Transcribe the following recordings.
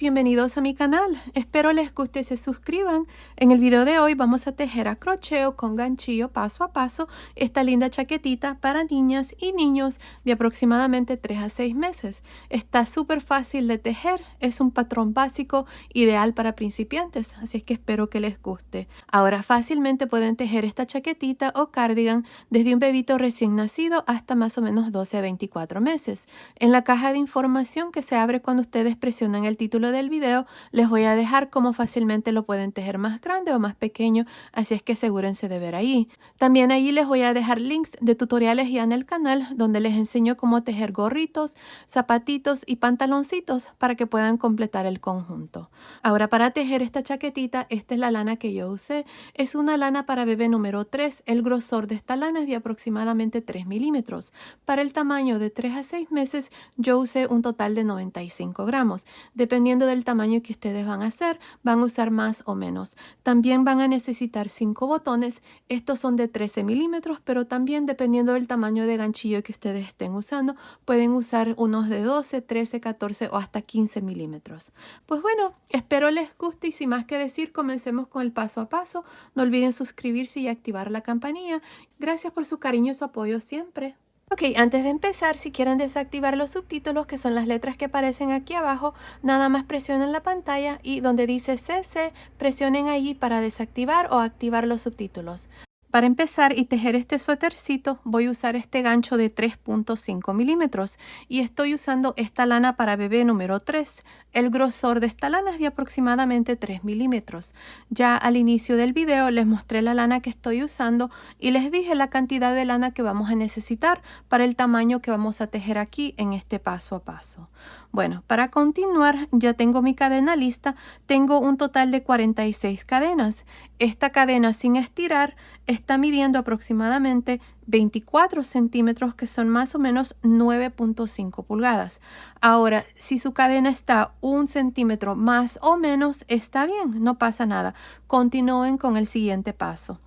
Bienvenidos a mi canal, espero les guste y se suscriban. En el video de hoy vamos a tejer a crochet con ganchillo paso a paso esta linda chaquetita para niñas y niños de aproximadamente 3 a 6 meses. Está súper fácil de tejer, es un patrón básico ideal para principiantes, así es que espero que les guste. Ahora fácilmente pueden tejer esta chaquetita o cardigan desde un bebito recién nacido hasta más o menos 12 a 24 meses. En la caja de información que se abre cuando ustedes presionan el título del video, les voy a dejar cómo fácilmente lo pueden tejer más grande o más pequeño, así es que asegúrense de ver ahí. También ahí les voy a dejar links de tutoriales ya en el canal donde les enseño cómo tejer gorritos, zapatitos y pantaloncitos para que puedan completar el conjunto. Ahora para tejer esta chaquetita, esta es la lana que yo usé. Es una lana para bebé número 3. El grosor de esta lana es de aproximadamente 3 milímetros. Para el tamaño de 3 a 6 meses yo usé un total de 95 gramos. Dependiendo del tamaño que ustedes van a hacer, van a usar más o menos. También van a necesitar 5 botones. Estos son de 13 milímetros, pero también dependiendo del tamaño de ganchillo que ustedes estén usando, pueden usar unos de 12, 13, 14 o hasta 15 milímetros. Pues bueno, espero les guste y sin más que decir, comencemos con el paso a paso. No olviden suscribirse y activar la campanilla. Gracias por su cariño y su apoyo siempre. Ok, antes de empezar, si quieren desactivar los subtítulos, que son las letras que aparecen aquí abajo, nada más presionen la pantalla y donde dice CC, presionen ahí para desactivar o activar los subtítulos. Para empezar y tejer este suétercito, voy a usar este gancho de 3.5 milímetros y estoy usando esta lana para bebé número 3. El grosor de esta lana es de aproximadamente 3 milímetros. Ya al inicio del video les mostré la lana que estoy usando y les dije la cantidad de lana que vamos a necesitar para el tamaño que vamos a tejer aquí en este paso a paso. Bueno, para continuar ya tengo mi cadena lista. Tengo un total de 46 cadenas. Esta cadena sin estirar está midiendo aproximadamente 24 centímetros, que son más o menos 9.5 pulgadas. Ahora, si su cadena está 1 centímetro más o menos, está bien, no pasa nada. Continúen con el siguiente paso.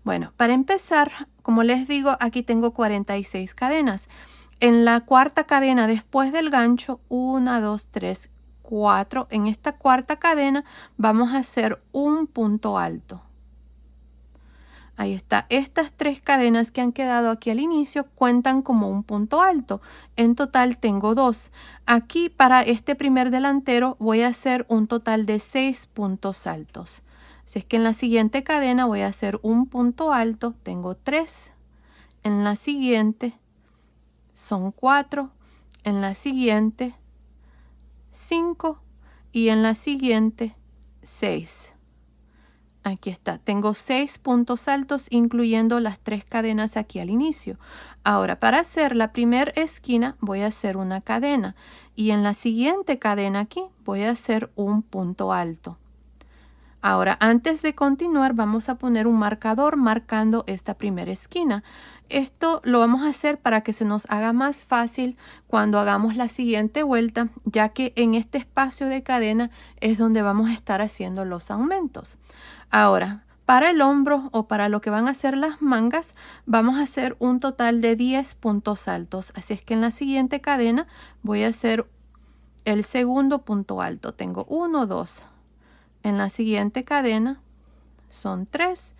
Bueno, para empezar, como les digo, aquí tengo 46 cadenas. En la cuarta cadena después del gancho, 1, 2, 3, 4. En esta cuarta cadena vamos a hacer un punto alto. Ahí está. Estas 3 cadenas que han quedado aquí al inicio cuentan como un punto alto. En total tengo 2. Aquí para este primer delantero voy a hacer un total de 6 puntos altos. Así es que en la siguiente cadena voy a hacer un punto alto. Tengo 3. En la siguiente son 4. En la siguiente 5. Y en la siguiente 6. Aquí está, tengo 6 puntos altos incluyendo las 3 cadenas aquí al inicio. Ahora para hacer la primera esquina voy a hacer una cadena y en la siguiente cadena aquí voy a hacer un punto alto. Ahora antes de continuar vamos a poner un marcador marcando esta primera esquina. Esto lo vamos a hacer para que se nos haga más fácil cuando hagamos la siguiente vuelta, ya que en este espacio de cadena es donde vamos a estar haciendo los aumentos. Ahora, para el hombro o para lo que van a ser las mangas, vamos a hacer un total de 10 puntos altos. Así es que en la siguiente cadena voy a hacer el segundo punto alto. Tengo 1, 2. En la siguiente cadena son 3.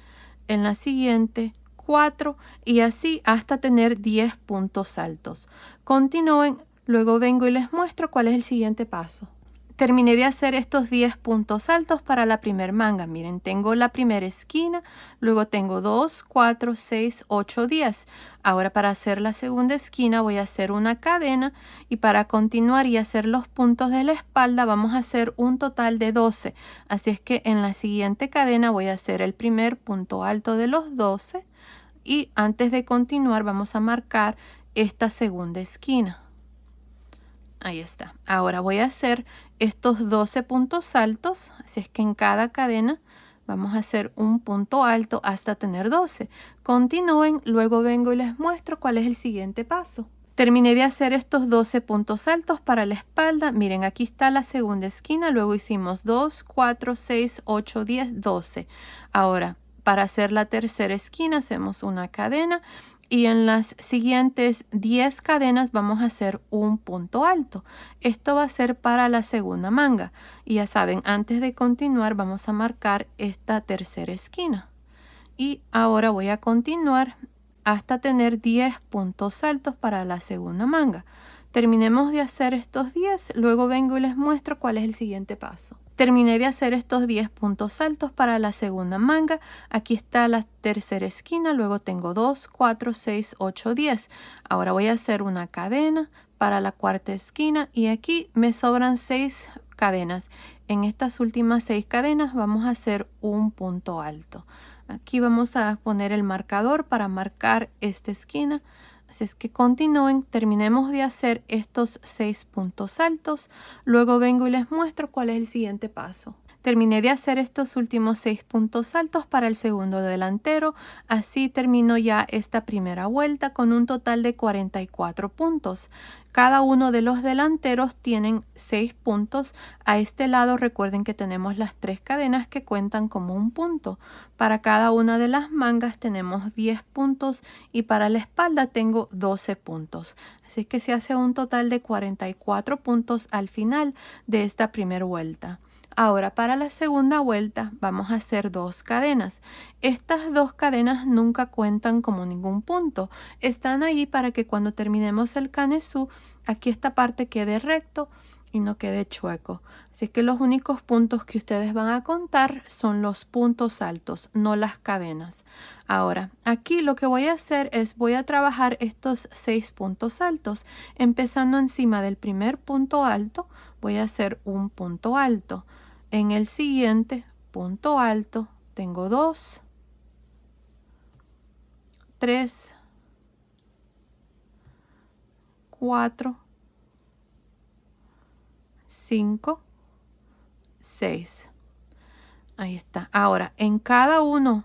En la siguiente 4 y así hasta tener 10 puntos altos. Continúen, luego vengo y les muestro cuál es el siguiente paso. Terminé de hacer estos 10 puntos altos para la primera manga. Miren, tengo la primera esquina, luego tengo 2, 4, 6, 8, 10. Ahora para hacer la segunda esquina voy a hacer una cadena y para continuar y hacer los puntos de la espalda vamos a hacer un total de 12. Así es que en la siguiente cadena voy a hacer el primer punto alto de los 12 y antes de continuar vamos a marcar esta segunda esquina. Ahí está. Ahora voy a hacer estos 12 puntos altos, así es que en cada cadena vamos a hacer un punto alto hasta tener 12. Continúen, luego vengo y les muestro cuál es el siguiente paso. Terminé de hacer estos 12 puntos altos para la espalda. Miren, aquí está la segunda esquina, luego hicimos 2, 4, 6, 8, 10, 12. Ahora, para hacer la tercera esquina hacemos una cadena y en las siguientes 10 cadenas vamos a hacer un punto alto. Esto va a ser para la segunda manga. Y ya saben, antes de continuar vamos a marcar esta tercera esquina. Y ahora voy a continuar hasta tener 10 puntos altos para la segunda manga. Terminemos de hacer estos 10, luego vengo y les muestro cuál es el siguiente paso. Terminé de hacer estos 10 puntos altos para la segunda manga. Aquí está la tercera esquina, luego tengo 2, 4, 6, 8, 10. Ahora voy a hacer una cadena para la cuarta esquina y aquí me sobran 6 cadenas. En estas últimas 6 cadenas vamos a hacer un punto alto. Aquí vamos a poner el marcador para marcar esta esquina. Así es que continúen, terminemos de hacer estos 6 puntos altos. Luego vengo y les muestro cuál es el siguiente paso. Terminé de hacer estos últimos 6 puntos altos para el segundo delantero. Así termino ya esta primera vuelta con un total de 44 puntos. Cada uno de los delanteros tienen 6 puntos. A este lado recuerden que tenemos las 3 cadenas que cuentan como un punto. Para cada una de las mangas tenemos 10 puntos y para la espalda tengo 12 puntos. Así que se hace un total de 44 puntos al final de esta primera vuelta. Ahora para la segunda vuelta vamos a hacer 2 cadenas. Estas 2 cadenas nunca cuentan como ningún punto. Están ahí para que cuando terminemos el canesú, aquí esta parte quede recto y no quede chueco. Así que los únicos puntos que ustedes van a contar son los puntos altos, no las cadenas. Ahora, aquí lo que voy a hacer es voy a trabajar estos 6 puntos altos. Empezando encima del primer punto alto, voy a hacer un punto alto. En el siguiente punto alto tengo 2, 3, 4, 5, 6. Ahí está. Ahora, en cada uno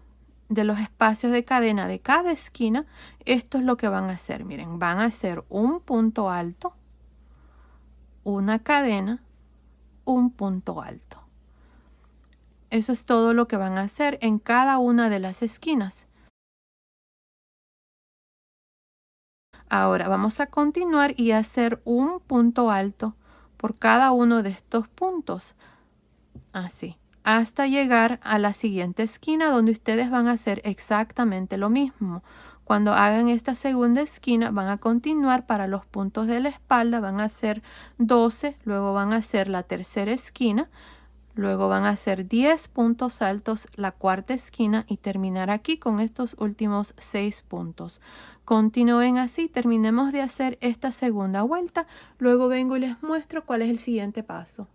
de los espacios de cadena de cada esquina, esto es lo que van a hacer. Miren, van a hacer un punto alto, una cadena, un punto alto. Eso es todo lo que van a hacer en cada una de las esquinas. Ahora vamos a continuar y hacer un punto alto por cada uno de estos puntos. Así, hasta llegar a la siguiente esquina donde ustedes van a hacer exactamente lo mismo. Cuando hagan esta segunda esquina van a continuar para los puntos de la espalda, van a hacer 12, luego van a hacer la tercera esquina. Luego van a hacer 10 puntos altos la cuarta esquina y terminar aquí con estos últimos 6 puntos. Continúen así, terminemos de hacer esta segunda vuelta. Luego vengo y les muestro cuál es el siguiente paso.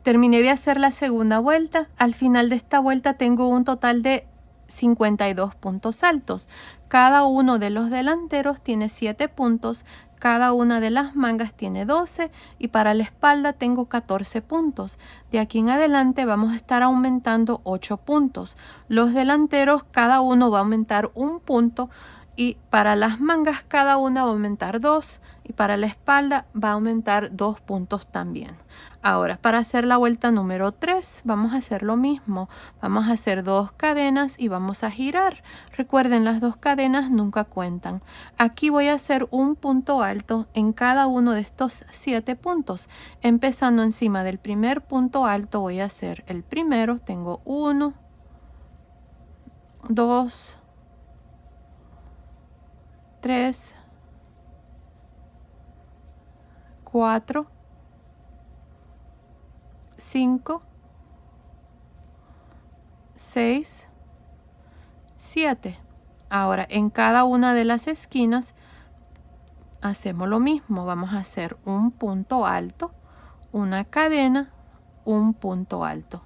Terminé de hacer la segunda vuelta. Al final de esta vuelta tengo un total de 52 puntos altos. Cada uno de los delanteros tiene 7 puntos. Cada una de las mangas tiene 12 y para la espalda tengo 14 puntos. De aquí en adelante vamos a estar aumentando 8 puntos. Los delanteros cada uno va a aumentar un punto y para las mangas cada una va a aumentar 2 y para la espalda va a aumentar 2 puntos también. Ahora para hacer la vuelta número 3 vamos a hacer lo mismo. Vamos a hacer 2 cadenas y vamos a girar. Recuerden, las 2 cadenas nunca cuentan. Aquí voy a hacer un punto alto en cada uno de estos 7 puntos. Empezando encima del primer punto alto voy a hacer el primero. Tengo 1, 2, 3, 4, 5, 6, 7. Ahora en cada una de las esquinas hacemos lo mismo. Vamos a hacer un punto alto, una cadena, un punto alto.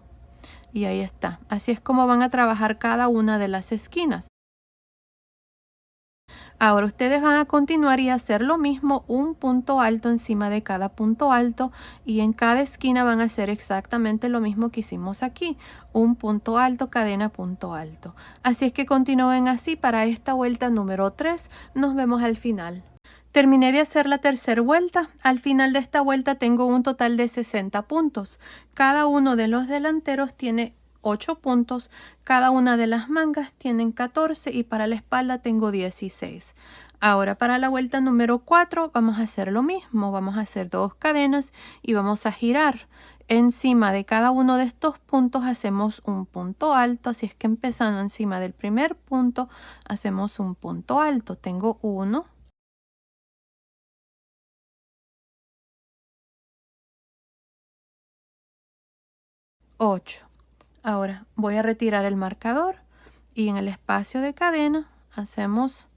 Y ahí está. Así es como van a trabajar cada una de las esquinas. Ahora ustedes van a continuar y hacer lo mismo, un punto alto encima de cada punto alto y en cada esquina van a hacer exactamente lo mismo que hicimos aquí, un punto alto, cadena, punto alto. Así es que continúen así para esta vuelta número 3. Nos vemos al final. Terminé de hacer la tercera vuelta. Al final de esta vuelta tengo un total de 60 puntos. Cada uno de los delanteros tiene 8 puntos. Cada una de las mangas tienen 14 y para la espalda tengo 16. Ahora para la vuelta número 4 vamos a hacer lo mismo. Vamos a hacer 2 cadenas y vamos a girar. Encima de cada uno de estos puntos hacemos un punto alto, así es que empezando encima del primer punto hacemos un punto alto. Tengo 1, 8. Ahora voy a retirar el marcador y en el espacio de cadena hacemos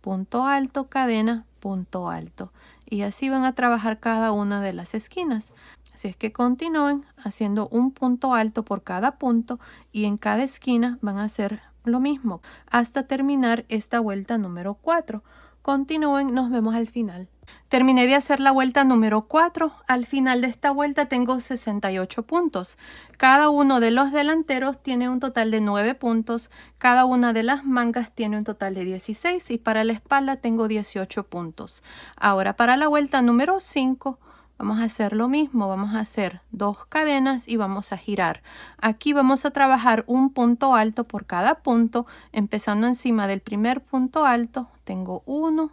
punto alto, cadena, punto alto. Y así van a trabajar cada una de las esquinas. Así es que continúen haciendo un punto alto por cada punto y en cada esquina van a hacer lo mismo hasta terminar esta vuelta número 4. Continúen, nos vemos al final. Terminé de hacer la vuelta número 4. Al final de esta vuelta tengo 68 puntos. Cada uno de los delanteros tiene un total de 9 puntos. Cada una de las mangas tiene un total de 16 y para la espalda tengo 18 puntos. Ahora para la vuelta número 5 vamos a hacer lo mismo. Vamos a hacer 2 cadenas y vamos a girar. Aquí vamos a trabajar un punto alto por cada punto. Empezando encima del primer punto alto tengo 1,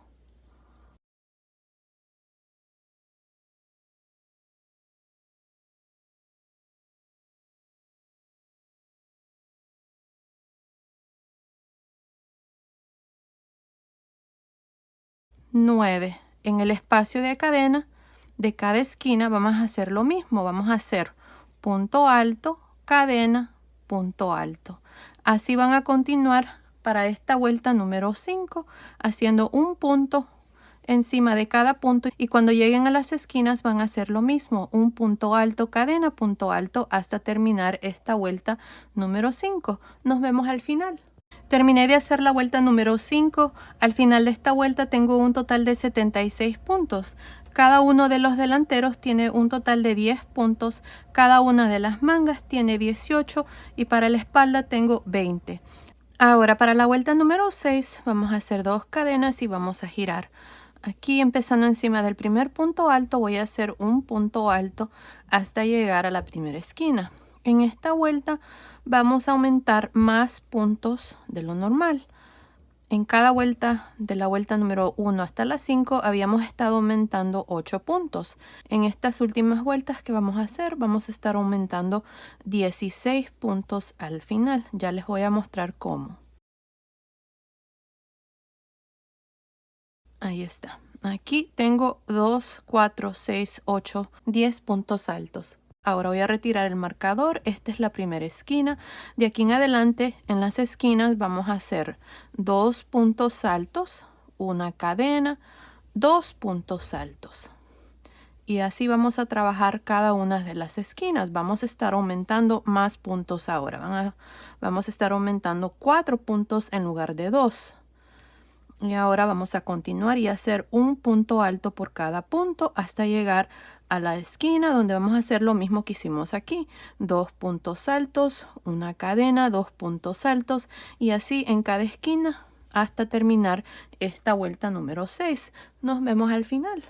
9. En el espacio de cadena de cada esquina vamos a hacer lo mismo. Vamos a hacer punto alto, cadena, punto alto. Así van a continuar para esta vuelta número 5, haciendo un punto encima de cada punto y cuando lleguen a las esquinas van a hacer lo mismo, un punto alto, cadena, punto alto hasta terminar esta vuelta número 5. Nos vemos al final. Terminé de hacer la vuelta número 5. Al final de esta vuelta tengo un total de 76 puntos. Cada uno de los delanteros tiene un total de 10 puntos. Cada una de las mangas tiene 18 y para la espalda tengo 20. Ahora para la vuelta número 6 vamos a hacer 2 cadenas y vamos a girar. Aquí empezando encima del primer punto alto voy a hacer un punto alto hasta llegar a la primera esquina. En esta vuelta vamos a aumentar más puntos de lo normal. En cada vuelta, de la vuelta número 1 hasta la 5, habíamos estado aumentando 8 puntos. En estas últimas vueltas que vamos a hacer, vamos a estar aumentando 16 puntos al final. Ya les voy a mostrar cómo. Ahí está. Aquí tengo 2, 4, 6, 8, 10 puntos altos. Ahora voy a retirar el marcador. Esta es la primera esquina. De aquí en adelante, en las esquinas vamos a hacer 2 puntos altos, una cadena, 2 puntos altos. Y así vamos a trabajar cada una de las esquinas. Vamos a estar aumentando más puntos ahora. Vamos a estar aumentando 4 puntos en lugar de 2. Y ahora vamos a continuar y hacer un punto alto por cada punto hasta llegar a la esquina donde vamos a hacer lo mismo que hicimos aquí. 2 puntos altos, una cadena, 2 puntos altos y así en cada esquina hasta terminar esta vuelta número 6. Nos vemos al final.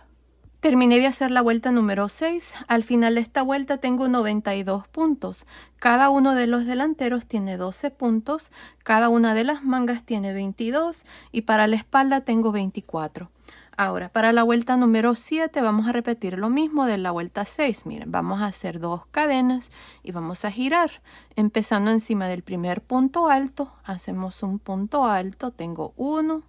Terminé de hacer la vuelta número 6. Al final de esta vuelta tengo 92 puntos. Cada uno de los delanteros tiene 12 puntos. Cada una de las mangas tiene 22 y para la espalda tengo 24. Ahora, para la vuelta número 7 vamos a repetir lo mismo de la vuelta 6. Miren, vamos a hacer 2 cadenas y vamos a girar. Empezando encima del primer punto alto, hacemos un punto alto. Tengo 1,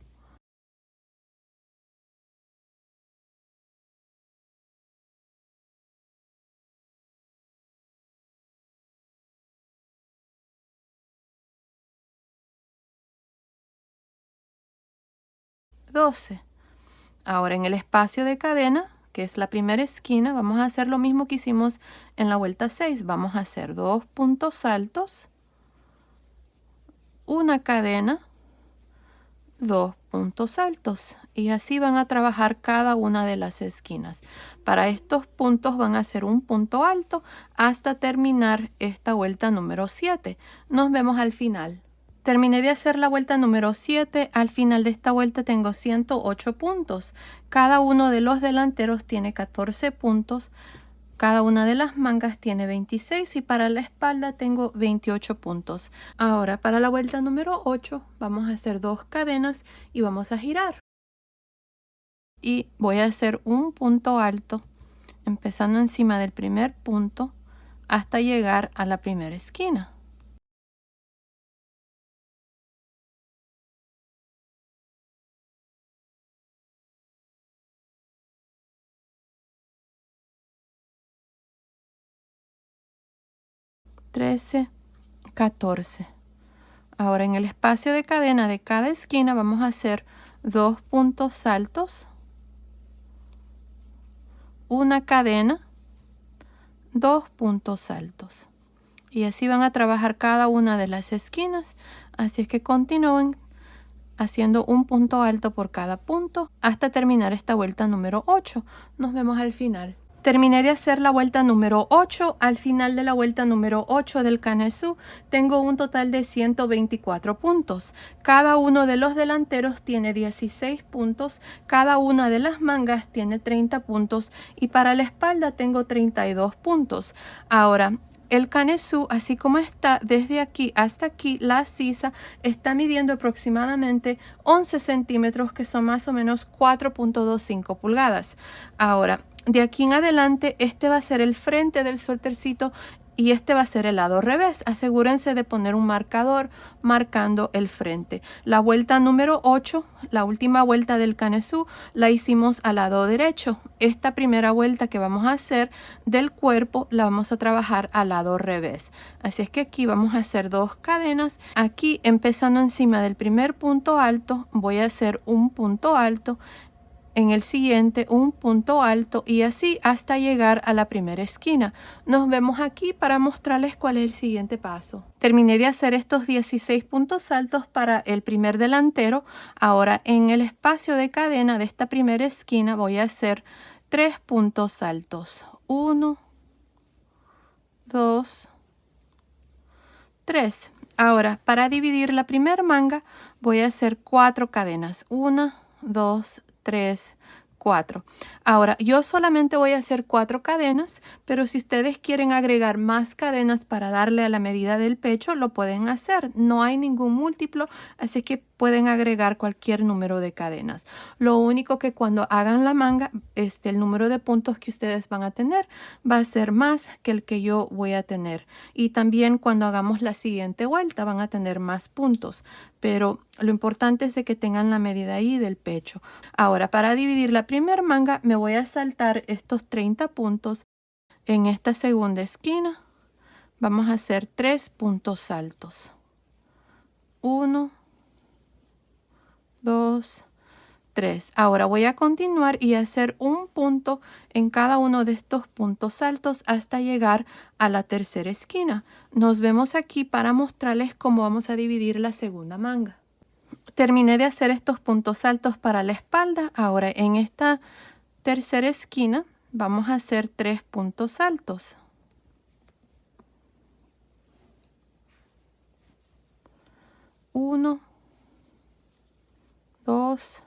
12. Ahora en el espacio de cadena, que es la primera esquina, vamos a hacer lo mismo que hicimos en la vuelta 6. Vamos a hacer 2 puntos altos, una cadena, 2 puntos altos. Y así van a trabajar cada una de las esquinas. Para estos puntos van a hacer un punto alto hasta terminar esta vuelta número 7. Nos vemos al final. Terminé de hacer la vuelta número 7. Al final de esta vuelta tengo 108 puntos. Cada uno de los delanteros tiene 14 puntos. Cada una de las mangas tiene 26 y para la espalda tengo 28 puntos. Ahora para la vuelta número 8 vamos a hacer 2 cadenas y vamos a girar. Y voy a hacer un punto alto, empezando encima del primer punto hasta llegar a la primera esquina. Trece, 14. Ahora en el espacio de cadena de cada esquina vamos a hacer 2 puntos altos, una cadena, 2 puntos altos. Y así van a trabajar cada una de las esquinas. Así es que continúen haciendo un punto alto por cada punto hasta terminar esta vuelta número 8. Nos vemos al final. Terminé de hacer la vuelta número 8. Al final de la vuelta número 8 del Kanesu tengo un total de 124 puntos. Cada uno de los delanteros tiene 16 puntos, cada una de las mangas tiene 30 puntos y para la espalda tengo 32 puntos. Ahora, el Kanesu, así como está, desde aquí hasta aquí, la sisa está midiendo aproximadamente 11 centímetros, que son más o menos 4.25 pulgadas. Ahora, de aquí en adelante, este va a ser el frente del suétercito y este va a ser el lado revés. Asegúrense de poner un marcador marcando el frente. La vuelta número 8, la última vuelta del Kanesu, la hicimos al lado derecho. Esta primera vuelta que vamos a hacer del cuerpo la vamos a trabajar al lado revés. Así es que aquí vamos a hacer 2 cadenas. Aquí, empezando encima del primer punto alto, voy a hacer un punto alto. En el siguiente un punto alto y así hasta llegar a la primera esquina. Nos vemos aquí para mostrarles cuál es el siguiente paso. Terminé de hacer estos 16 puntos altos para el primer delantero. Ahora en el espacio de cadena de esta primera esquina voy a hacer 3 puntos altos. 1, 2, 3. Ahora para dividir la primera manga voy a hacer 4 cadenas. 1, 2, 3, 4. Ahora, yo solamente voy a hacer 4 cadenas, pero si ustedes quieren agregar más cadenas para darle a la medida del pecho, lo pueden hacer. No hay ningún múltiplo, así que pueden agregar cualquier número de cadenas. Lo único que cuando hagan la manga, el número de puntos que ustedes van a tener va a ser más que el que yo voy a tener. Y también cuando hagamos la siguiente vuelta van a tener más puntos. Pero lo importante es de que tengan la medida ahí del pecho. Ahora, para dividir la primera manga, me voy a saltar estos 30 puntos. En esta segunda esquina vamos a hacer 3 puntos altos. 1, 2, 3. Ahora voy a continuar y hacer un punto en cada uno de estos puntos altos hasta llegar a la tercera esquina. Nos vemos aquí para mostrarles cómo vamos a dividir la segunda manga. Terminé de hacer estos puntos altos para la espalda. Ahora en esta tercera esquina vamos a hacer 3 puntos altos. 1, 2,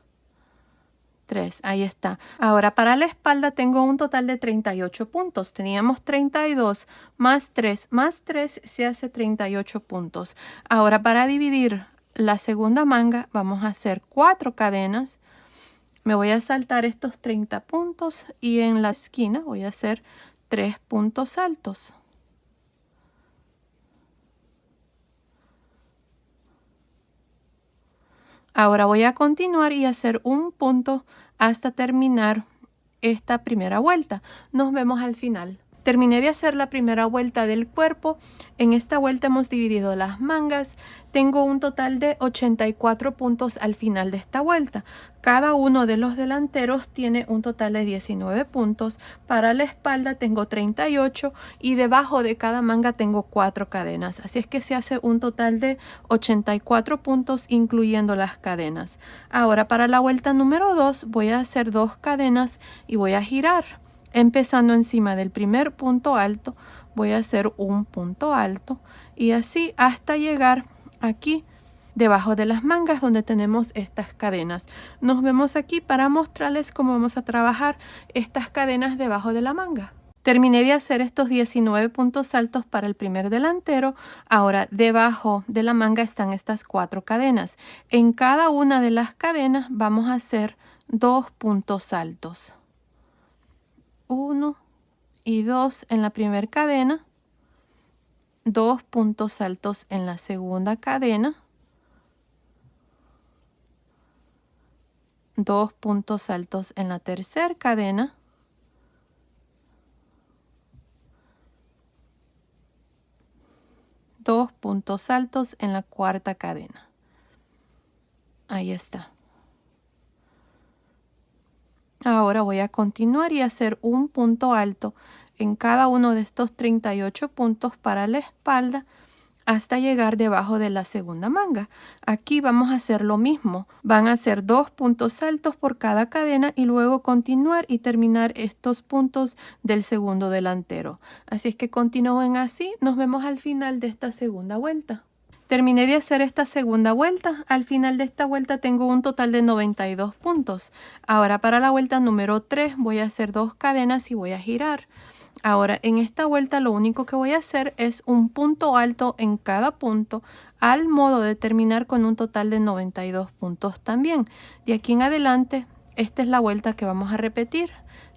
3. Ahí está. Ahora para la espalda tengo un total de 38 puntos. Teníamos 32 más 3 más 3 se hace 38 puntos. Ahora para dividir la segunda manga vamos a hacer 4 cadenas. Me voy a saltar estos 30 puntos y en la esquina voy a hacer 3 puntos altos. Ahora voy a continuar y hacer un punto hasta terminar esta primera vuelta. Nos vemos al final. Terminé de hacer la primera vuelta del cuerpo. En esta vuelta hemos dividido las mangas. Tengo un total de 84 puntos al final de esta vuelta. Cada uno de los delanteros tiene un total de 19 puntos. Para la espalda tengo 38 y debajo de cada manga tengo 4 cadenas. Así es que se hace un total de 84 puntos incluyendo las cadenas. Ahora para la vuelta número 2 voy a hacer 2 cadenas y voy a girar. Empezando encima del primer punto alto, voy a hacer un punto alto y así hasta llegar aquí debajo de las mangas donde tenemos estas cadenas. Nos vemos aquí para mostrarles cómo vamos a trabajar estas cadenas debajo de la manga. Terminé de hacer estos 19 puntos altos para el primer delantero. Ahora debajo de la manga están estas 4 cadenas. En cada una de las cadenas vamos a hacer 2 puntos altos. 1 y 2 en la primera cadena. 2 puntos altos en la segunda cadena. 2 puntos altos en la tercera cadena. 2 puntos altos en la cuarta cadena. Ahí está. Ahora voy a continuar y hacer un punto alto en cada uno de estos 38 puntos para la espalda hasta llegar debajo de la segunda manga. Aquí vamos a hacer lo mismo. Van a ser 2 puntos altos por cada cadena y luego continuar y terminar estos puntos del segundo delantero. Así es que continúen así. Nos vemos al final de esta segunda vuelta. Terminé de hacer esta segunda vuelta. Al final de esta vuelta tengo un total de 92 puntos. Ahora para la vuelta número 3 voy a hacer 2 cadenas y voy a girar. Ahora en esta vuelta lo único que voy a hacer es un punto alto en cada punto, al modo de terminar con un total de 92 puntos también. De aquí en adelante, esta es la vuelta que vamos a repetir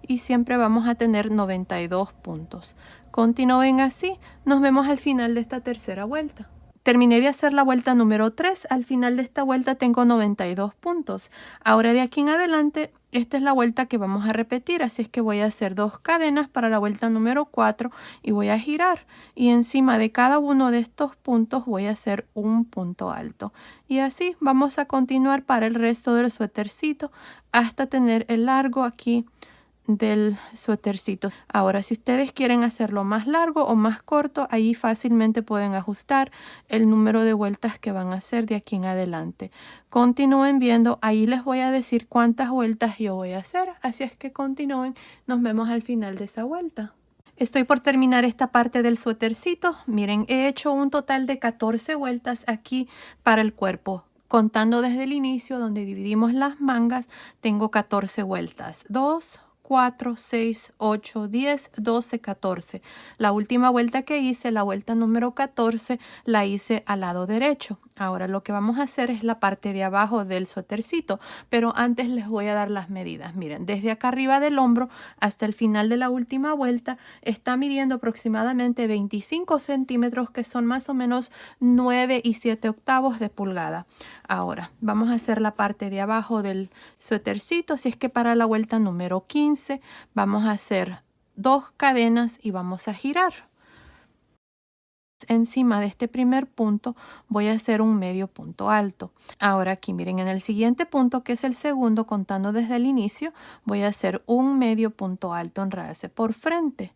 y siempre vamos a tener 92 puntos. Continúen así, nos vemos al final de esta tercera vuelta. Terminé de hacer la vuelta número 3. Al final de esta vuelta tengo 92 puntos. Ahora de aquí en adelante, esta es la vuelta que vamos a repetir. Así es que voy a hacer 2 cadenas para la vuelta número 4 y voy a girar. Y encima de cada uno de estos puntos voy a hacer un punto alto. Y así vamos a continuar para el resto del suétercito hasta tener el largo aquí del suétercito. Ahora, si ustedes quieren hacerlo más largo o más corto, ahí fácilmente pueden ajustar el número de vueltas que van a hacer de aquí en adelante. Continúen viendo, ahí les voy a decir cuántas vueltas yo voy a hacer, así es que continúen, nos vemos al final de esa vuelta. Estoy por terminar esta parte del suétercito. Miren, he hecho un total de 14 vueltas aquí para el cuerpo. Contando desde el inicio, donde dividimos las mangas, tengo 14 vueltas. 2, 4, 6, 8, 10, 12, 14. La última vuelta que hice, la vuelta número 14, la hice al lado derecho. Ahora lo que vamos a hacer es la parte de abajo del suétercito, pero antes les voy a dar las medidas. Miren, desde acá arriba del hombro hasta el final de la última vuelta está midiendo aproximadamente 25 centímetros, que son más o menos 9 y 7 octavos de pulgada. Ahora vamos a hacer la parte de abajo del suétercito, así es que para la vuelta número 15 vamos a hacer 2 cadenas y vamos a girar. Encima de este primer punto voy a hacer un medio punto alto. Ahora aquí miren, en el siguiente punto, que es el segundo, contando desde el inicio, voy a hacer un medio punto alto, enredarse por frente,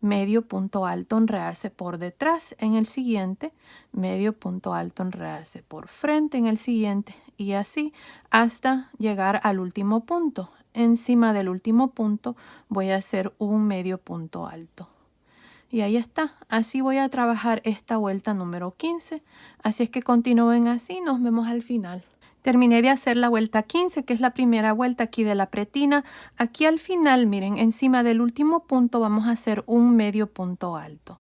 medio punto alto, enredarse por detrás en el siguiente, medio punto alto, enredarse por frente en el siguiente, y así hasta llegar al último punto. Encima del último punto voy a hacer un medio punto alto. Y ahí está, así voy a trabajar esta vuelta número 15, así es que continúen así, nos vemos al final. Terminé de hacer la vuelta 15, que es la primera vuelta aquí de la pretina. Aquí al final, miren, encima del último punto vamos a hacer un medio punto alto.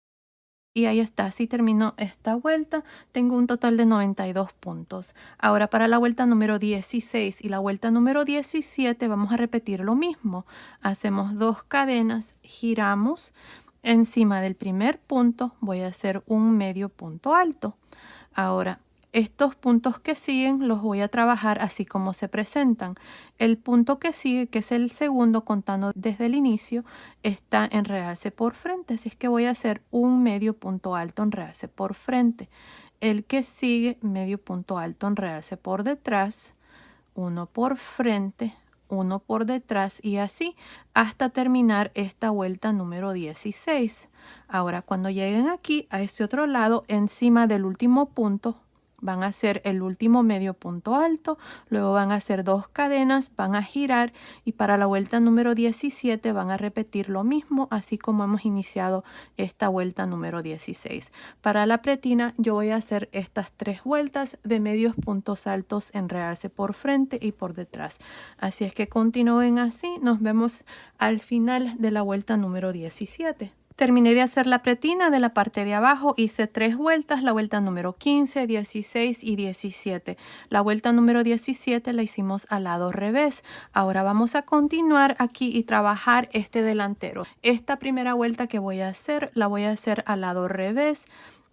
Y ahí está, así terminó esta vuelta. Tengo un total de 92 puntos. Ahora para la vuelta número 16 y la vuelta número 17 vamos a repetir lo mismo. Hacemos 2 cadenas, giramos. Encima del primer punto voy a hacer un medio punto alto. Ahora, estos puntos que siguen los voy a trabajar así como se presentan. El punto que sigue, que es el segundo, contando desde el inicio, está enredarse por frente. Así es que voy a hacer un medio punto alto, enredarse por frente. El que sigue, medio punto alto, enredarse por detrás, uno por frente, uno por detrás, y así hasta terminar esta vuelta número 16. Ahora cuando lleguen aquí a ese otro lado, encima del último punto, van a hacer el último medio punto alto, luego van a hacer 2 cadenas, van a girar y para la vuelta número 17 van a repetir lo mismo, así como hemos iniciado esta vuelta número 16. Para la pretina yo voy a hacer estas 3 vueltas de medios puntos altos en realce por frente y por detrás. Así es que continúen así, nos vemos al final de la vuelta número 17. Terminé de hacer la pretina de la parte de abajo, hice 3 vueltas, la vuelta número 15, 16 y 17. La vuelta número 17 la hicimos al lado revés. Ahora vamos a continuar aquí y trabajar este delantero. Esta primera vuelta que voy a hacer, la voy a hacer al lado revés.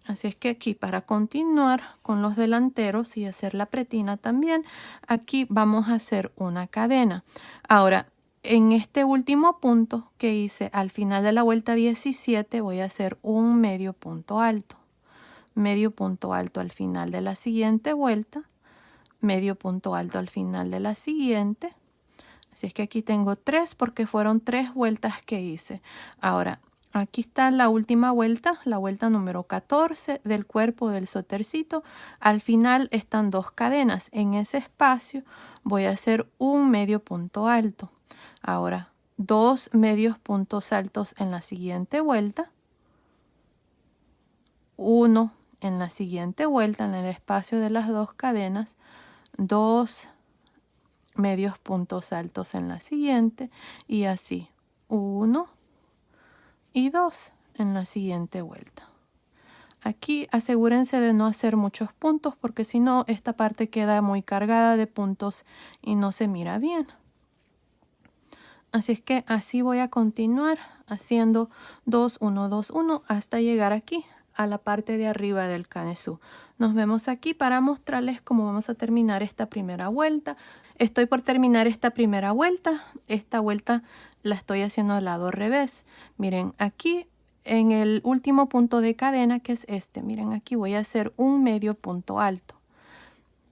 Así es que aquí para continuar con los delanteros y hacer la pretina también, aquí vamos a hacer una cadena. Ahora, en este último punto que hice al final de la vuelta 17 voy a hacer un medio punto alto. Medio punto alto al final de la siguiente vuelta. Medio punto alto al final de la siguiente. Así es que aquí tengo 3 porque fueron 3 vueltas que hice. Ahora, aquí está la última vuelta, la vuelta número 14 del cuerpo del suétercito. Al final están 2 cadenas. En ese espacio voy a hacer un medio punto alto. Ahora, 2 medios puntos altos en la siguiente vuelta. 1 en la siguiente vuelta, en el espacio de las 2 cadenas. 2 medios puntos altos en la siguiente. Y así, 1 y 2 en la siguiente vuelta. Aquí asegúrense de no hacer muchos puntos porque si no, esta parte queda muy cargada de puntos y no se mira bien. Así es que así voy a continuar haciendo 2, 1, 2, 1 hasta llegar aquí a la parte de arriba del canesú. Nos vemos aquí para mostrarles cómo vamos a terminar esta primera vuelta. Estoy por terminar esta primera vuelta. Esta vuelta la estoy haciendo al lado revés. Miren, aquí en el último punto de cadena, que es este, miren, aquí voy a hacer un medio punto alto.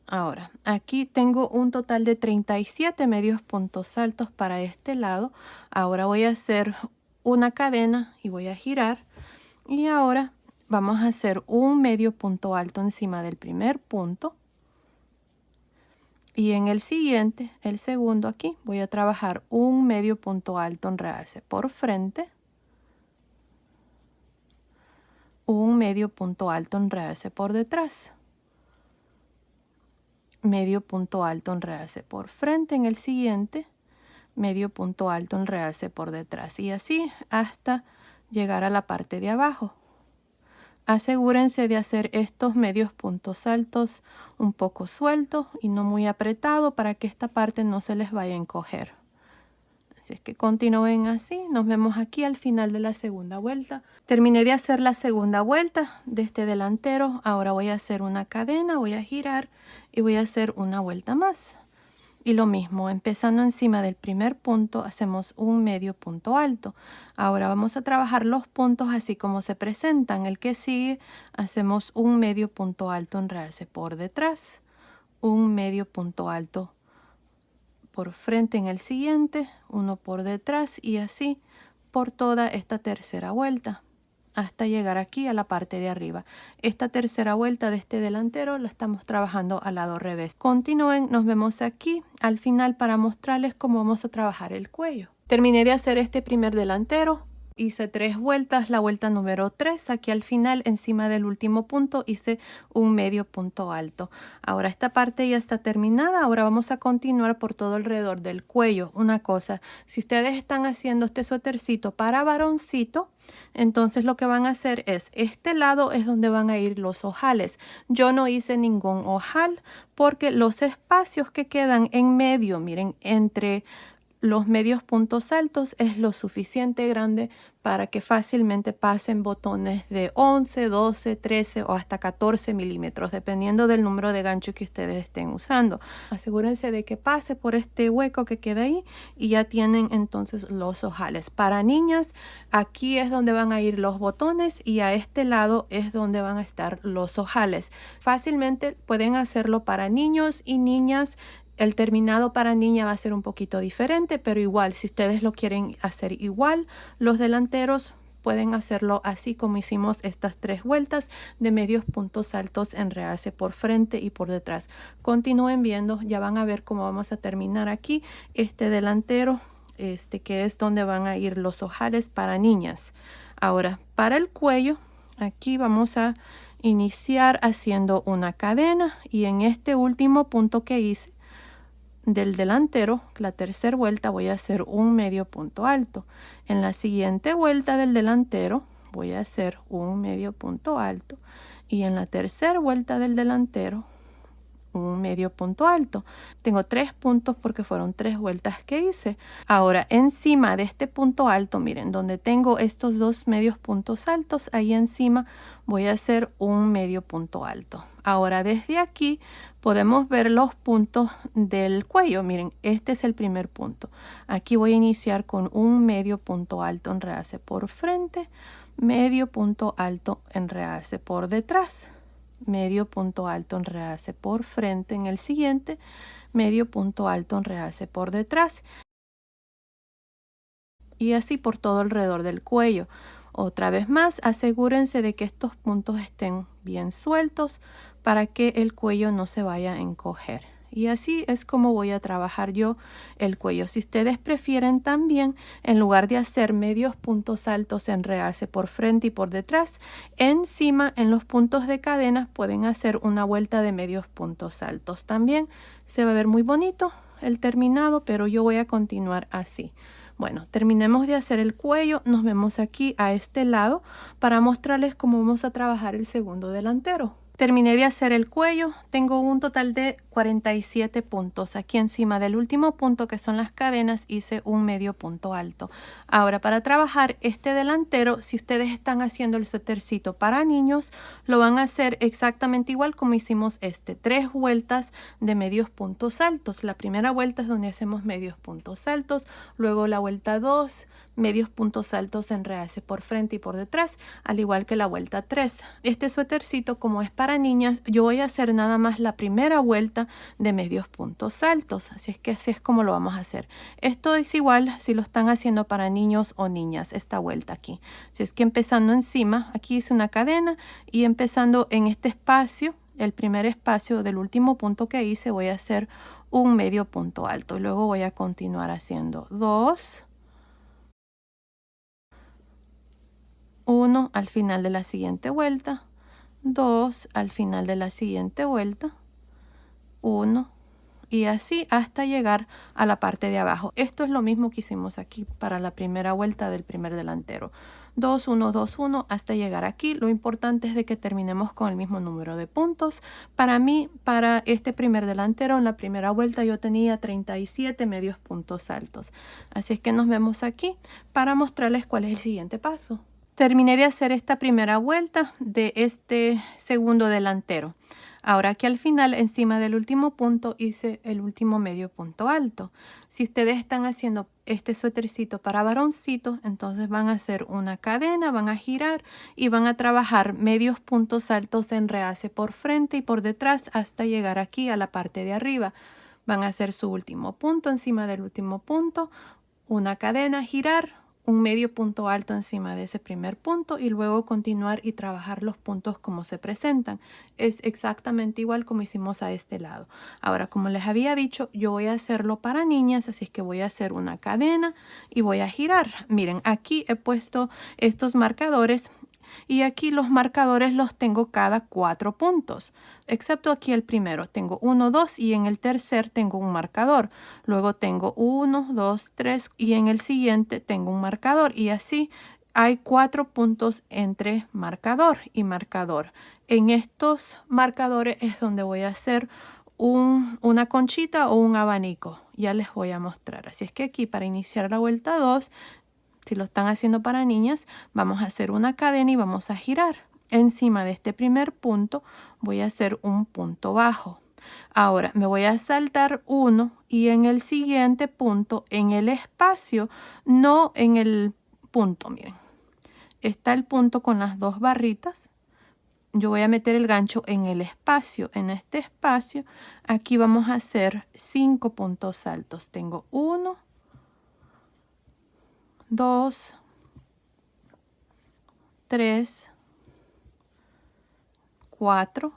Ahora, aquí tengo un total de 37 medios puntos altos para este lado. Ahora voy a hacer una cadena y voy a girar. Y ahora vamos a hacer un medio punto alto encima del primer punto. Y en el siguiente, el segundo aquí, voy a trabajar un medio punto alto en realce por frente. Un medio punto alto en realce por detrás. Medio punto alto en realce por frente en el siguiente, medio punto alto en realce por detrás y así hasta llegar a la parte de abajo. Asegúrense de hacer estos medios puntos altos un poco sueltos y no muy apretado para que esta parte no se les vaya a encoger. Así es que continúen así. Nos vemos aquí al final de la segunda vuelta. Terminé de hacer la segunda vuelta de este delantero. Ahora voy a hacer una cadena, voy a girar y voy a hacer una vuelta más. Y lo mismo, empezando encima del primer punto, hacemos un medio punto alto. Ahora vamos a trabajar los puntos así como se presentan. El que sigue, hacemos un medio punto alto en realce por detrás, un medio punto alto por frente en el siguiente, uno por detrás y así por toda esta tercera vuelta hasta llegar aquí a la parte de arriba. Esta tercera vuelta de este delantero la estamos trabajando al lado revés. Continúen, nos vemos aquí al final para mostrarles cómo vamos a trabajar el cuello. Terminé de hacer este primer delantero. Hice 3 vueltas, la vuelta número 3, aquí al final encima del último punto hice un medio punto alto. Ahora esta parte ya está terminada, ahora vamos a continuar por todo alrededor del cuello. Una cosa, si ustedes están haciendo este suétercito para varoncito, entonces lo que van a hacer es, este lado es donde van a ir los ojales. Yo no hice ningún ojal porque los espacios que quedan en medio, miren, entre los medios puntos altos es lo suficiente grande para que fácilmente pasen botones de 11, 12, 13 o hasta 14 milímetros, dependiendo del número de gancho que ustedes estén usando. Asegúrense de que pase por este hueco que queda ahí y ya tienen entonces los ojales. Para niñas, aquí es donde van a ir los botones y a este lado es donde van a estar los ojales. Fácilmente pueden hacerlo para niños y niñas. El terminado para niña va a ser un poquito diferente, pero igual, si ustedes lo quieren hacer igual, los delanteros pueden hacerlo así como hicimos estas 3 vueltas de medios puntos altos, enredarse por frente y por detrás. Continúen viendo, ya van a ver cómo vamos a terminar aquí este delantero, que es donde van a ir los ojales para niñas. Ahora, para el cuello, aquí vamos a iniciar haciendo una cadena, y en este último punto que hice del delantero, la tercera vuelta, voy a hacer un medio punto alto. En la siguiente vuelta del delantero voy a hacer un medio punto alto, y en la tercera vuelta del delantero un medio punto alto. Tengo 3 puntos porque fueron 3 vueltas que hice. Ahora, encima de este punto alto, miren, donde tengo estos 2 medios puntos altos, ahí encima voy a hacer un medio punto alto. Ahora, desde aquí podemos ver los puntos del cuello. Miren, este es el primer punto. Aquí voy a iniciar con un medio punto alto, enredarse por frente, medio punto alto, enredarse por detrás, medio punto alto, enredarse por frente. En el siguiente, medio punto alto, enredarse por detrás, y así por todo alrededor del cuello. Otra vez más, asegúrense de que estos puntos estén bien sueltos para que el cuello no se vaya a encoger. Y así es como voy a trabajar yo el cuello. Si ustedes prefieren también, en lugar de hacer medios puntos altos, enredarse por frente y por detrás, encima en los puntos de cadenas pueden hacer una vuelta de medios puntos altos. También se va a ver muy bonito el terminado, pero yo voy a continuar así. Bueno, terminemos de hacer el cuello. Nos vemos aquí a este lado para mostrarles cómo vamos a trabajar el segundo delantero. Terminé de hacer el cuello. Tengo un total de 47 puntos. Aquí encima del último punto, que son las cadenas, hice un medio punto alto. Ahora, para trabajar este delantero, si ustedes están haciendo el suétercito para niños, lo van a hacer exactamente igual como hicimos 3 vueltas de medios puntos altos. La primera vuelta es donde hacemos medios puntos altos, luego la vuelta 2, medios puntos altos, enredarse por frente y por detrás, al igual que la vuelta 3. Este suétercito, como es para niñas, yo voy a hacer nada más la primera vuelta de medios puntos altos, así es que así es como lo vamos a hacer. Esto es igual si lo están haciendo para niños o niñas, esta vuelta aquí. Así es que empezando encima, aquí hice una cadena, y empezando en este espacio, el primer espacio del último punto que hice, voy a hacer un medio punto alto, y luego voy a continuar haciendo 2, 1 al final de la siguiente vuelta, 2 al final de la siguiente vuelta, 1, y así hasta llegar a la parte de abajo. Esto es lo mismo que hicimos aquí para la primera vuelta del primer delantero. 2, 1, 2, 1 hasta llegar aquí. Lo importante es de que terminemos con el mismo número de puntos. Para mí, para este primer delantero, en la primera vuelta yo tenía 37 medios puntos altos. Así es que nos vemos aquí para mostrarles cuál es el siguiente paso. Terminé de hacer esta primera vuelta de este segundo delantero. Ahora aquí al final, encima del último punto, hice el último medio punto alto. Si ustedes están haciendo este suétercito para varoncito, entonces van a hacer una cadena, van a girar y van a trabajar medios puntos altos, enredarse por frente y por detrás hasta llegar aquí a la parte de arriba. Van a hacer su último punto encima del último punto, una cadena, girar, un medio punto alto encima de ese primer punto, y luego continuar y trabajar los puntos como se presentan. Es exactamente igual como hicimos a este lado. Ahora, como les había dicho, yo voy a hacerlo para niñas, así es que voy a hacer una cadena y voy a girar. Miren, aquí he puesto estos marcadores, y aquí los marcadores los tengo cada 4 puntos, excepto aquí el primero. Tengo 1, 2, y en el tercer tengo un marcador. Luego tengo 1, 2, 3, y en el siguiente tengo un marcador, y así hay 4 puntos entre marcador y marcador. En estos marcadores es donde voy a hacer una conchita o un abanico. Ya les voy a mostrar. Así es que aquí, para iniciar la vuelta 2, si lo están haciendo para niñas, vamos a hacer una cadena y vamos a girar. Encima de este primer punto voy a hacer un punto bajo. Ahora me voy a saltar 1, y en el siguiente punto, en el espacio, no en el punto, miren, está el punto con las 2 barritas. Yo voy a meter el gancho en el espacio. En este espacio, aquí vamos a hacer 5 puntos altos. Tengo 1, 2, 3, 4,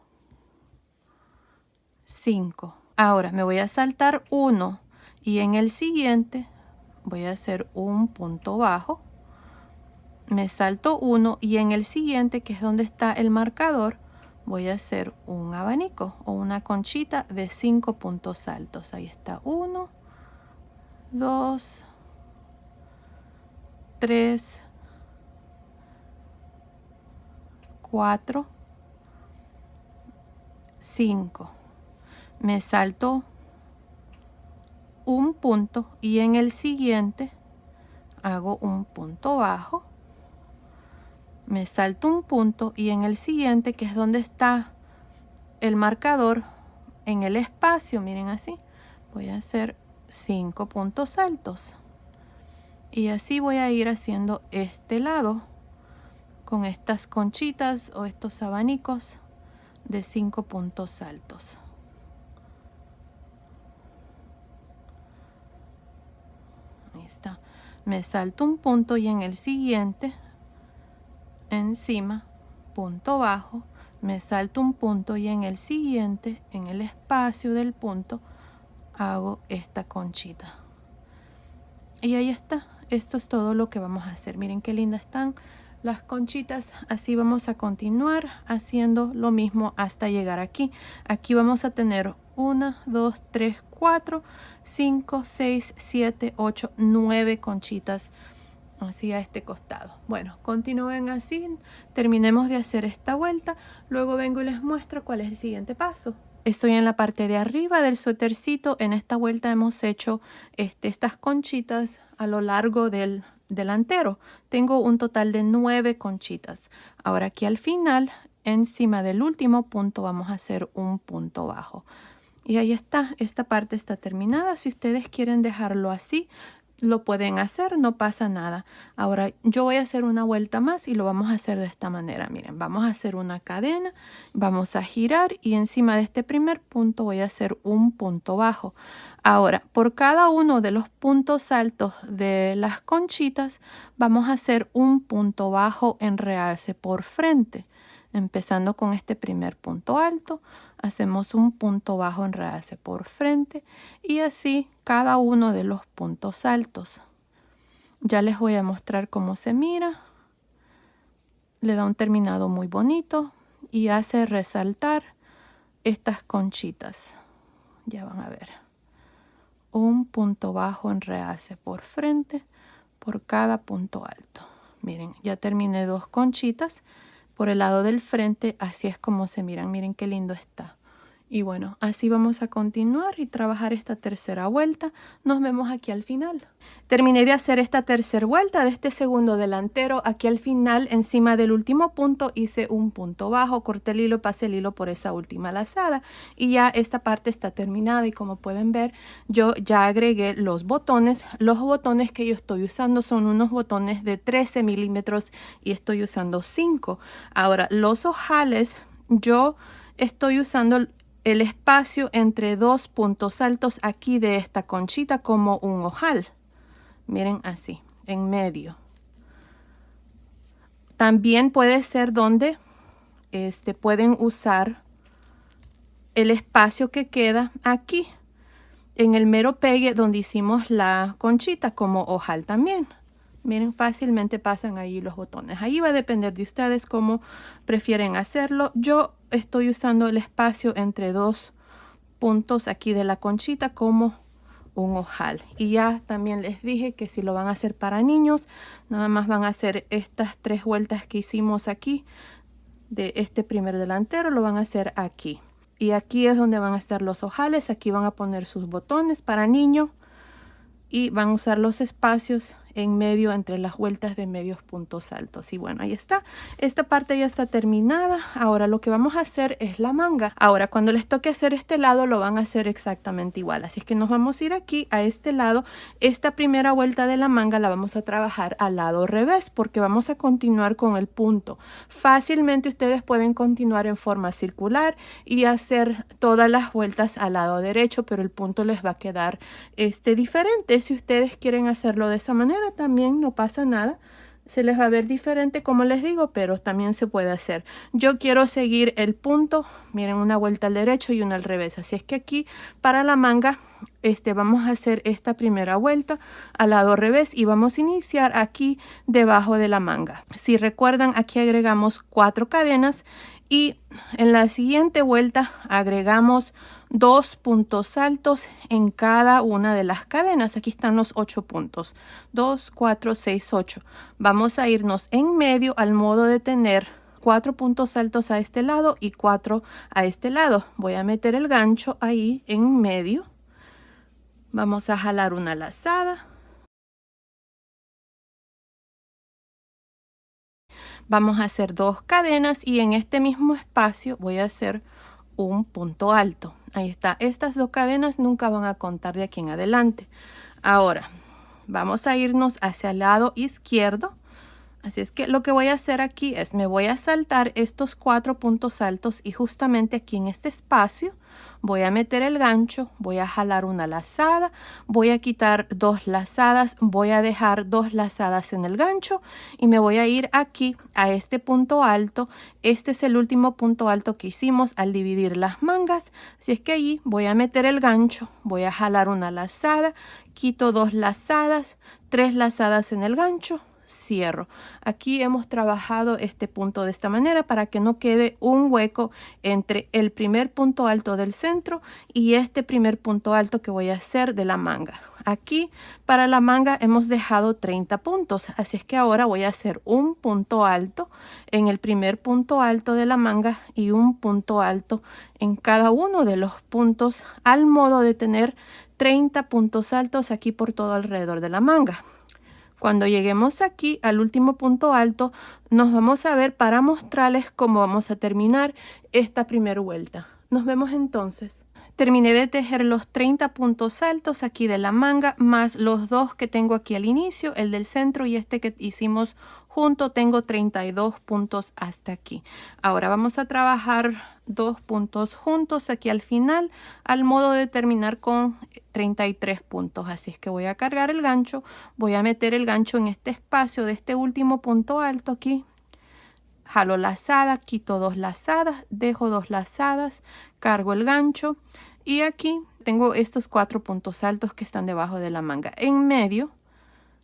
5. Ahora me voy a saltar 1 y en el siguiente voy a hacer un punto bajo. Me salto 1 y en el siguiente, que es donde está el marcador, voy a hacer un abanico o una conchita de 5 puntos altos. Ahí está 1, 2, 3, 4, 5. Me salto un punto y en el siguiente hago un punto bajo. Me salto un punto y en el siguiente, que es donde está el marcador, en el espacio, miren así, voy a hacer 5 puntos altos. Y así voy a ir haciendo este lado con estas conchitas o estos abanicos de 5 puntos altos. Ahí está. Me salto un punto y en el siguiente, encima, punto bajo, me salto un punto y en el siguiente, en el espacio del punto, hago esta conchita. Y ahí está. Esto es todo lo que vamos a hacer. Miren qué lindas están las conchitas. Así vamos a continuar haciendo lo mismo hasta llegar aquí. Aquí vamos a tener 1, 2, 3, 4, 5, 6, 7, 8, 9 conchitas hacia este costado. Bueno, continúen así, terminemos de hacer esta vuelta, luego vengo y les muestro cuál es el siguiente paso. Estoy en la parte de arriba del suétercito. En esta vuelta hemos hecho estas conchitas a lo largo del delantero. Tengo un total de 9 conchitas. Ahora aquí al final, encima del último punto, vamos a hacer un punto bajo. Y ahí está, esta parte está terminada. Si ustedes quieren dejarlo así, lo pueden hacer, no pasa nada. Ahora yo voy a hacer una vuelta más y lo vamos a hacer de esta manera. Miren, vamos a hacer una cadena, vamos a girar y encima de este primer punto voy a hacer un punto bajo. Ahora, por cada uno de los puntos altos de las conchitas, vamos a hacer un punto bajo en realce por frente. Empezando con este primer punto alto, hacemos un punto bajo en realce por frente y así cada uno de los puntos altos. Ya les voy a mostrar cómo se mira. Le da un terminado muy bonito y hace resaltar estas conchitas. Ya van a ver. Un punto bajo en realce por frente por cada punto alto. Miren, ya terminé 2 conchitas. Por el lado del frente, así es como se miran. Miren qué lindo está. Y bueno, así vamos a continuar y trabajar esta tercera vuelta. Nos vemos aquí al final. Terminé de hacer esta tercera vuelta de este segundo delantero. Aquí al final, encima del último punto, hice un punto bajo, corté el hilo, pasé el hilo por esa última lazada. Y ya esta parte está terminada y como pueden ver, yo ya agregué los botones. Los botones que yo estoy usando son unos botones de 13 milímetros y estoy usando 5. Ahora, los ojales, yo estoy usando el espacio entre 2 puntos altos aquí de esta conchita como un ojal. Miren así, en medio. También puede ser donde pueden usar el espacio que queda aquí, en el mero pegue donde hicimos la conchita como ojal también. Miren, fácilmente pasan ahí los botones. Ahí va a depender de ustedes cómo prefieren hacerlo. Yo estoy usando el espacio entre 2 puntos aquí de la conchita como un ojal. Y ya también les dije que si lo van a hacer para niños, nada más van a hacer estas 3 vueltas que hicimos aquí de este primer delantero, lo van a hacer aquí. Y aquí es donde van a estar los ojales. Aquí van a poner sus botones para niño y van a usar los espacios en medio entre las vueltas de medios puntos altos. Y bueno, ahí está. Esta parte ya está terminada. Ahora lo que vamos a hacer es la manga. Ahora cuando les toque hacer este lado lo van a hacer exactamente igual. Así que nos vamos a ir aquí a este lado. Esta primera vuelta de la manga la vamos a trabajar al lado revés porque vamos a continuar con el punto. Fácilmente ustedes pueden continuar en forma circular y hacer todas las vueltas al lado derecho, pero el punto les va a quedar diferente. Si ustedes quieren hacerlo de esa manera, también no pasa nada. Se les va a ver diferente, como les digo, pero también se puede hacer. Yo quiero seguir el punto, miren, una vuelta al derecho y una al revés. Así es que aquí para la manga vamos a hacer esta primera vuelta al lado revés y vamos a iniciar aquí debajo de la manga. Si recuerdan, aquí agregamos 4 cadenas y en la siguiente vuelta agregamos 2 puntos altos en cada una de las cadenas. Aquí están los 8 puntos. 2, 4, 6, 8. Vamos a irnos en medio al modo de tener 4 puntos altos a este lado y 4 a este lado. Voy a meter el gancho ahí en medio. Vamos a jalar una lazada. Vamos a hacer 2 cadenas y en este mismo espacio voy a hacer un punto alto. Ahí está. Estas 2 cadenas nunca van a contar de aquí en adelante. Ahora vamos a irnos hacia el lado izquierdo. Así es que lo que voy a hacer aquí es me voy a saltar estos 4 puntos altos y justamente aquí en este espacio voy a meter el gancho, voy a jalar una lazada, voy a quitar 2 lazadas, voy a dejar 2 lazadas en el gancho y me voy a ir aquí a este punto alto. Este es el último punto alto que hicimos al dividir las mangas. Así es que allí voy a meter el gancho, voy a jalar una lazada, quito 2 lazadas, 3 lazadas en el gancho, cierro. Aquí hemos trabajado este punto de esta manera para que no quede un hueco entre el primer punto alto del centro y este primer punto alto que voy a hacer de la manga. Aquí para la manga hemos dejado 30 puntos, así es que ahora voy a hacer un punto alto en el primer punto alto de la manga y un punto alto en cada uno de los puntos al modo de tener 30 puntos altos aquí por todo alrededor de la manga. Cuando lleguemos aquí al último punto alto, nos vamos a ver para mostrarles cómo vamos a terminar esta primera vuelta. Nos vemos entonces. Terminé de tejer los 30 puntos altos aquí de la manga, más los 2 que tengo aquí al inicio, el del centro y este que hicimos junto. Tengo 32 puntos hasta aquí. Ahora vamos a trabajar 2 puntos juntos aquí al final, al modo de terminar con 33 puntos. Así es que voy a cargar el gancho, voy a meter el gancho en este espacio de este último punto alto aquí. Jalo lazada, quito 2 lazadas, dejo 2 lazadas, cargo el gancho y aquí tengo estos 4 puntos altos que están debajo de la manga. En medio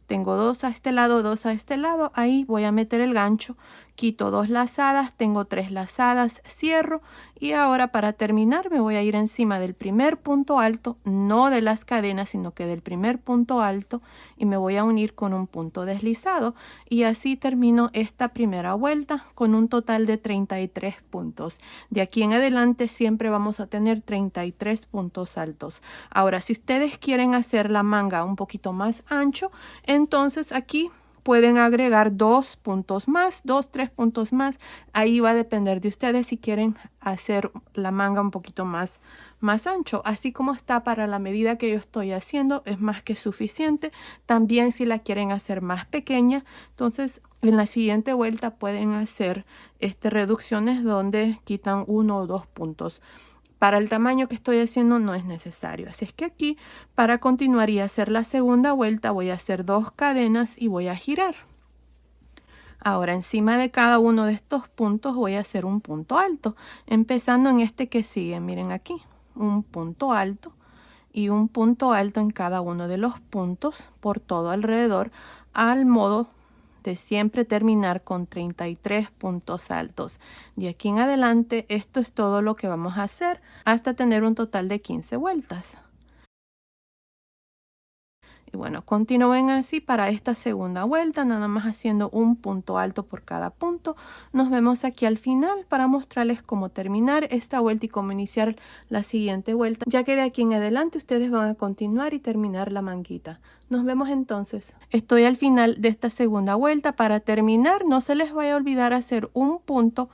tengo 2 a este lado, 2 a este lado. Ahí voy a meter el gancho, quito 2 lazadas, tengo 3 lazadas, cierro y ahora para terminar me voy a ir encima del primer punto alto, no de las cadenas sino que del primer punto alto, y me voy a unir con un punto deslizado y así termino esta primera vuelta con un total de 33 puntos. De aquí en adelante siempre vamos a tener 33 puntos altos. Ahora, si ustedes quieren hacer la manga un poquito más ancho, entonces aquí pueden agregar 2 puntos más, 2, 3 puntos más. Ahí va a depender de ustedes si quieren hacer la manga un poquito más ancho. Así como está para la medida que yo estoy haciendo, es más que suficiente. También si la quieren hacer más pequeña, entonces en la siguiente vuelta pueden hacer reducciones donde quitan 1 o 2 puntos. Para el tamaño que estoy haciendo no es necesario. Así es que aquí, para continuar y hacer la segunda vuelta, voy a hacer 2 cadenas y voy a girar. Ahora, encima de cada uno de estos puntos voy a hacer un punto alto, empezando en este que sigue. Miren aquí, un punto alto y un punto alto en cada uno de los puntos por todo alrededor, al modo de siempre terminar con 33 puntos altos. De aquí en adelante, esto es todo lo que vamos a hacer hasta tener un total de 15 vueltas. Y bueno, continúen así para esta segunda vuelta, nada más haciendo un punto alto por cada punto. Nos vemos aquí al final para mostrarles cómo terminar esta vuelta y cómo iniciar la siguiente vuelta, ya que de aquí en adelante ustedes van a continuar y terminar la manguita. Nos vemos entonces. Estoy al final de esta segunda vuelta. Para terminar, no se les vaya a olvidar hacer un punto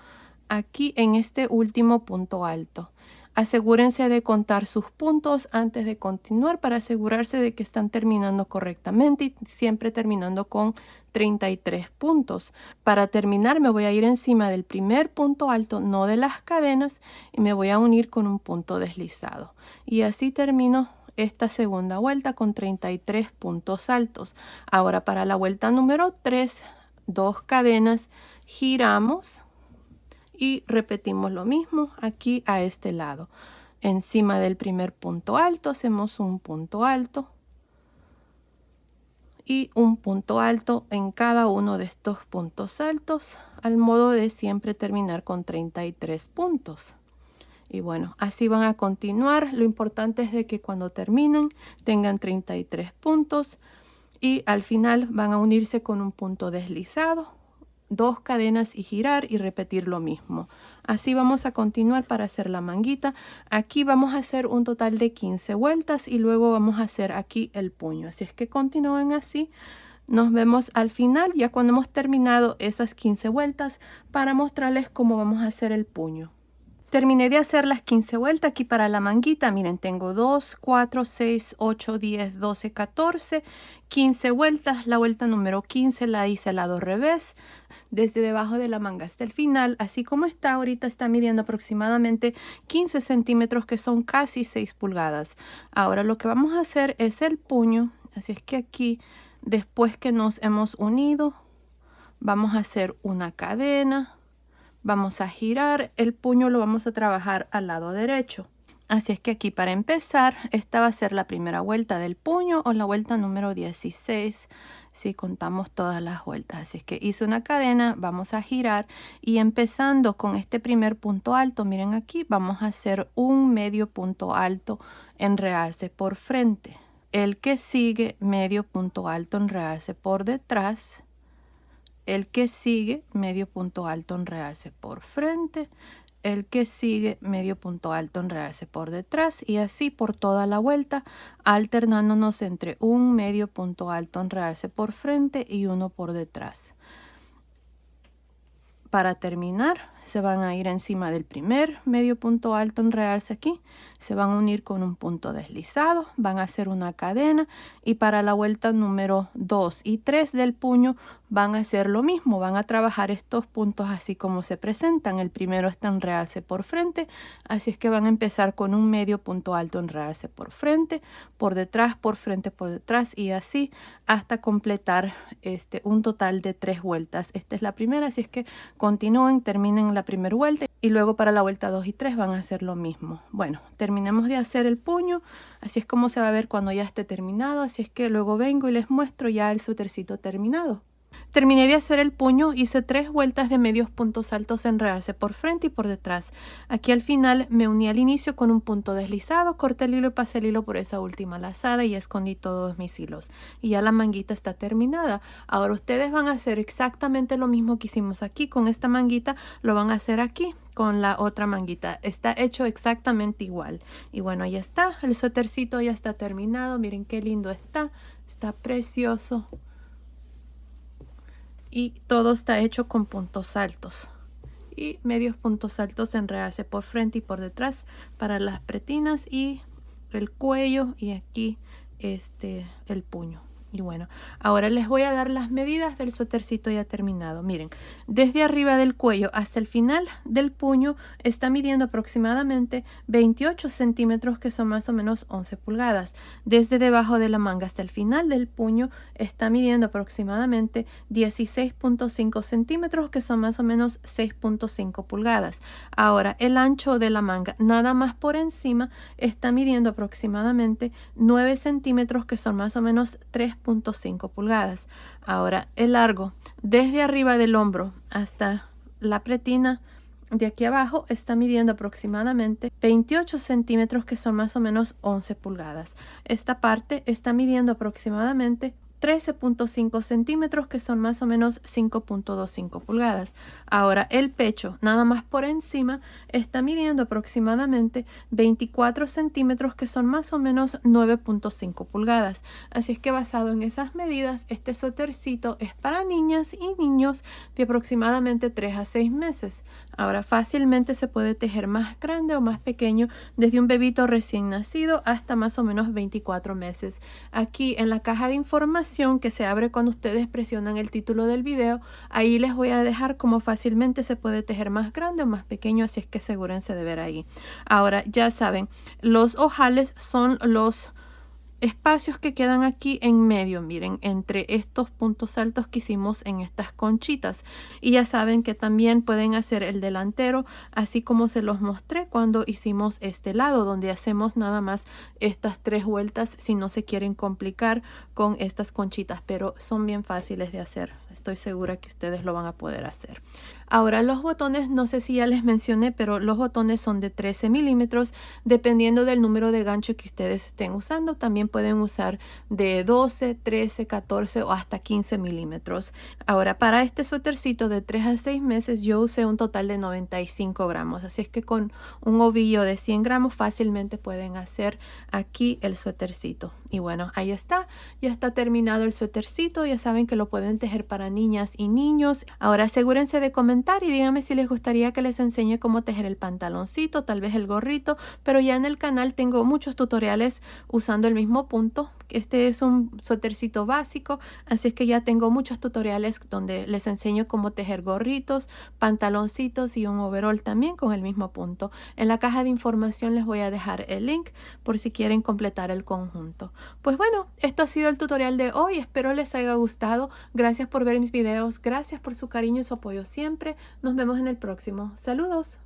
aquí en este último punto alto. Asegúrense de contar sus puntos antes de continuar para asegurarse de que están terminando correctamente y siempre terminando con 33 puntos. Para terminar me voy a ir encima del primer punto alto, no de las cadenas, y me voy a unir con un punto deslizado. Y así termino esta segunda vuelta con 33 puntos altos. Ahora para la vuelta número 3 2 cadenas, giramos y repetimos lo mismo aquí a este lado. Encima del primer punto alto hacemos un punto alto y un punto alto en cada uno de estos puntos altos, al modo de siempre terminar con 33 puntos. Y bueno, así van a continuar. Lo importante es de que cuando terminen tengan 33 puntos y al final van a unirse con un punto deslizado, 2 cadenas y girar y repetir lo mismo. Así vamos a continuar para hacer la manguita. Aquí vamos a hacer un total de 15 vueltas y luego vamos a hacer aquí el puño. Así es que continúen así. Nos vemos al final, ya cuando hemos terminado esas 15 vueltas, para mostrarles cómo vamos a hacer el puño. Terminé de hacer las 15 vueltas aquí para la manguita. Miren, tengo 2, 4, 6, 8, 10, 12, 14, 15 vueltas. La vuelta número 15 la hice al lado revés, desde debajo de la manga hasta el final. Así como está ahorita, está midiendo aproximadamente 15 centímetros, que son casi 6 pulgadas. Ahora lo que vamos a hacer es el puño. Así es que aquí, después que nos hemos unido, vamos a hacer una cadena. Vamos a girar, el puño lo vamos a trabajar al lado derecho. Así es que aquí, para empezar, esta va a ser la primera vuelta del puño, o la vuelta número 16 si contamos todas las vueltas. Así es que hice una cadena, vamos a girar y empezando con este primer punto alto, miren aquí, vamos a hacer un medio punto alto en realce por frente. El que sigue, medio punto alto en realce por detrás. El que sigue, medio punto alto en realce por frente. El que sigue, medio punto alto en realce por detrás, y así por toda la vuelta, alternándonos entre un medio punto alto en realce por frente y uno por detrás. Para terminar, se van a ir encima del primer medio punto alto en realce aquí, se van a unir con un punto deslizado, van a hacer una cadena, y para la vuelta número 2 y 3 del puño van a hacer lo mismo, van a trabajar estos puntos así como se presentan. El primero está en realce por frente, así es que van a empezar con un medio punto alto en realce por frente, por detrás, por frente, por detrás, y así hasta completar un total de 3 vueltas. Esta es la primera, así es que continúen, terminen la primera vuelta y luego para la vuelta 2 y 3 van a hacer lo mismo. Bueno, terminemos de hacer el puño, así es como se va a ver cuando ya esté terminado. Así es que luego vengo y les muestro ya el suétercito terminado. Terminé de hacer el puño, hice 3 vueltas de medios puntos altos en realce por frente y por detrás. Aquí al final me uní al inicio con un punto deslizado, corté el hilo y pasé el hilo por esa última lazada y escondí todos mis hilos. Y ya la manguita está terminada. Ahora ustedes van a hacer exactamente lo mismo que hicimos aquí con esta manguita, lo van a hacer aquí con la otra manguita. Está hecho exactamente igual. Y bueno, ahí está, el suétercito ya está terminado. Miren qué lindo está precioso. Y todo está hecho con puntos altos y medios puntos altos en realce por frente y por detrás para las pretinas y el cuello, y aquí el puño. Y bueno, ahora les voy a dar las medidas del suétercito ya terminado. Miren, desde arriba del cuello hasta el final del puño está midiendo aproximadamente 28 centímetros, que son más o menos 11 pulgadas. Desde debajo de la manga hasta el final del puño está midiendo aproximadamente 16.5 centímetros, que son más o menos 6.5 pulgadas. Ahora, el ancho de la manga, nada más por encima, está midiendo aproximadamente 9 centímetros, que son más o menos 3.5 pulgadas. Ahora, el largo desde arriba del hombro hasta la pretina de aquí abajo está midiendo aproximadamente 28 centímetros, que son más o menos 11 pulgadas. Esta parte está midiendo aproximadamente 13.5 centímetros, que son más o menos 5.25 pulgadas. Ahora el pecho, nada más por encima, está midiendo aproximadamente 24 centímetros, que son más o menos 9.5 pulgadas. Así es que basado en esas medidas, este suétercito es para niñas y niños de aproximadamente 3 a 6 meses. Ahora fácilmente se puede tejer más grande o más pequeño, desde un bebito recién nacido hasta más o menos 24 meses. Aquí en la caja de información que se abre cuando ustedes presionan el título del video, ahí les voy a dejar cómo fácilmente se puede tejer más grande o más pequeño, así es que asegúrense de ver ahí. Ahora ya saben, los ojales son los espacios que quedan aquí en medio, miren, entre estos puntos altos que hicimos en estas conchitas. Y ya saben que también pueden hacer el delantero, así como se los mostré cuando hicimos este lado, donde hacemos nada más estas 3 vueltas si no se quieren complicar con estas conchitas, pero son bien fáciles de hacer. Estoy segura que ustedes lo van a poder hacer. Ahora los botones, no sé si ya les mencioné, pero los botones son de 13 milímetros, dependiendo del número de gancho que ustedes estén usando. También pueden usar de 12, 13, 14 o hasta 15 milímetros. Ahora, para este suétercito de 3 a 6 meses, yo usé un total de 95 gramos. Así es que con un ovillo de 100 gramos fácilmente pueden hacer aquí el suétercito. Y bueno, ahí está. Ya está terminado el suétercito. Ya saben que lo pueden tejer para niñas y niños. Ahora asegúrense de comentar y díganme si les gustaría que les enseñe cómo tejer el pantaloncito, tal vez el gorrito, pero ya en el canal tengo muchos tutoriales usando el mismo punto. Este es un suétercito básico, así es que ya tengo muchos tutoriales donde les enseño cómo tejer gorritos, pantaloncitos y un overall también con el mismo punto. En la caja de información les voy a dejar el link por si quieren completar el conjunto. Pues bueno, esto ha sido el tutorial de hoy, espero les haya gustado. Gracias por ver mis videos, gracias por su cariño y su apoyo siempre. Nos vemos en el próximo. Saludos.